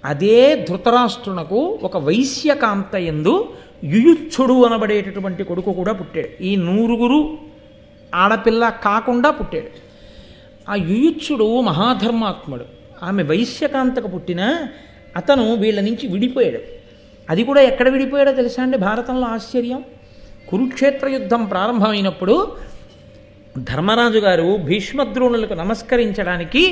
అదే ధృతరాష్ట్రునకు ఒక వైశ్యకాంత యందు యుయుత్సుడు అనబడేటటువంటి కొడుకు కూడా పుట్టాడు. ఈ 100 ఆడపిల్ల కాకుండా పుట్టాడు. ఆ యుయుత్సుడు మహాధర్మాత్ముడు. ఆమె వైశ్యకాంతకు పుట్టిన అతను వీళ్ళ నుంచి విడిపోయాడు. అది కూడా ఎక్కడ విడిపోయాడో తెలుసా అండి? భారతంలో ఆశ్చర్యం. కురుక్షేత్ర యుద్ధం ప్రారంభమైనప్పుడు ధర్మరాజు గారు భీష్మద్రోణులకు నమస్కరించడానికి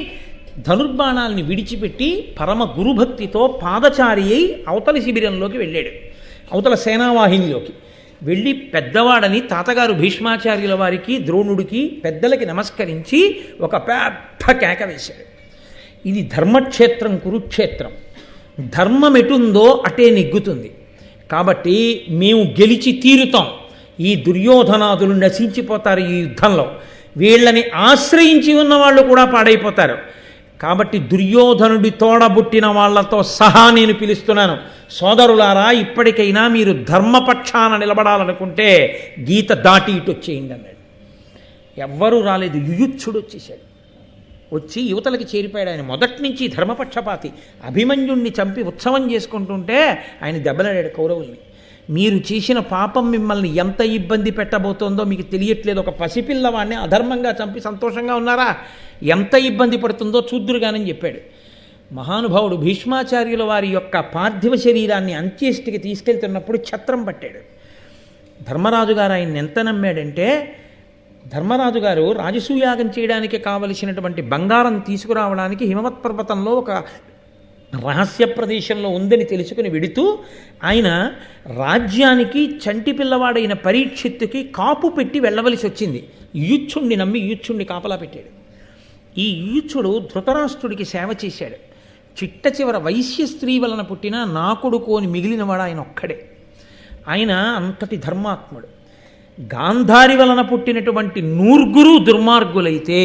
ధనుర్బాణాలని విడిచిపెట్టి పరమ గురుభక్తితో పాదచారి అయి అవతలి శిబిరంలోకి వెళ్ళాడు. అవతల సేనావాహినిలోకి వెళ్ళి పెద్దవాడని తాతగారు భీష్మాచార్యుల వారికి, ద్రోణుడికి, పెద్దలకి నమస్కరించి ఒక పెద్ద కేక వేశాడు. ఇది ధర్మక్షేత్రం, కురుక్షేత్రం. ధర్మం ఎటుందో అటే నెగ్గుతుంది. కాబట్టి మేము గెలిచి తీరుతాం. ఈ దుర్యోధనాదులు నశించిపోతారు ఈ యుద్ధంలో. వీళ్ళని ఆశ్రయించి ఉన్న వాళ్ళు కూడా పాడైపోతారు. కాబట్టి దుర్యోధనుడి తోడబుట్టిన వాళ్లతో సహా నేను పిలుస్తున్నాను, సోదరులారా, ఇప్పటికైనా మీరు ధర్మపక్షాన నిలబడాలనుకుంటే గీత దాటి ఇటు వచ్చేయండి అన్నాడు. ఎవ్వరూ రాలేదు. యుయుత్సుడు వచ్చేసాడు. వచ్చి యువతలకి చేరిపోయాడు. ఆయన మొదటి నుంచి ధర్మపక్షపాతి. అభిమన్యుణ్ణి చంపి ఉత్సవం చేసుకుంటుంటే ఆయన దెబ్బలాడాడు కౌరవుల్ని. మీరు చేసిన పాపం మిమ్మల్ని ఎంత ఇబ్బంది పెట్టబోతోందో మీకు తెలియట్లేదు. ఒక పసిపిల్లవాడిని అధర్మంగా చంపి సంతోషంగా ఉన్నారా? ఎంత ఇబ్బంది పడుతుందో చూద్దురుగానని చెప్పాడు. మహానుభావుడు భీష్మాచార్యుల వారి యొక్క పార్థివ శరీరాన్ని అంత్యేష్టికి తీసుకెళ్తున్నప్పుడు ఛత్రం పట్టాడు. ధర్మరాజు గారు ఆయన్ని ఎంత నమ్మాడంటే, ధర్మరాజు గారు రాజసూయాగం చేయడానికి కావలసినటువంటి బంగారం తీసుకురావడానికి హిమవత్ పర్వతంలో ఒక రహస్య ప్రదేశంలో ఉందని తెలుసుకుని వెడుతూ ఆయన రాజ్యానికి చంటి పిల్లవాడైన పరీక్షిత్తుకి కాపు పెట్టి వెళ్ళవలసి వచ్చింది. యుయుత్సుణ్ణి నమ్మి యుయుత్సుణ్ణి కాపలా పెట్టాడు. ఈ యుయుత్సుడు ధృతరాష్ట్రుడికి సేవ చేశాడు. చిట్ట చివర వైశ్య స్త్రీ వలన పుట్టిన నా కొడుకు అని మిగిలినవాడు ఆయన ఒక్కడే. ఆయన అంతటి ధర్మాత్ముడు. గాంధారి వలన పుట్టినటువంటి 100 దుర్మార్గులైతే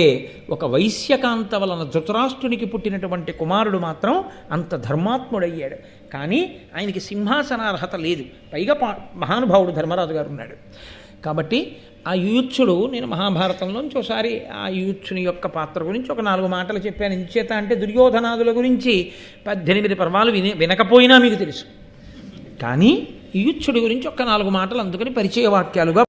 ఒక వైశ్యకాంత వలన ధృతరాష్ట్రునికి పుట్టినటువంటి కుమారుడు మాత్రం అంత ధర్మాత్ముడయ్యాడు. కానీ ఆయనకి సింహాసనార్హత లేదు. పైగా మహానుభావుడు ధర్మరాజు గారు ఉన్నాడు. కాబట్టి ఆ యుయుత్సుడు, నేను మహాభారతంలోంచి ఒకసారి ఆ యుయుత్సుని యొక్క పాత్ర గురించి ఒక 4 మాటలు చెప్పాను. ఇంచేత అంటే దుర్యోధనాదుల గురించి 18 పర్వాలు వినకపోయినా మీకు తెలుసు. కానీ యుయుత్సుడి గురించి ఒక 4 మాటలు అందుకని పరిచయ వాక్యాలుగా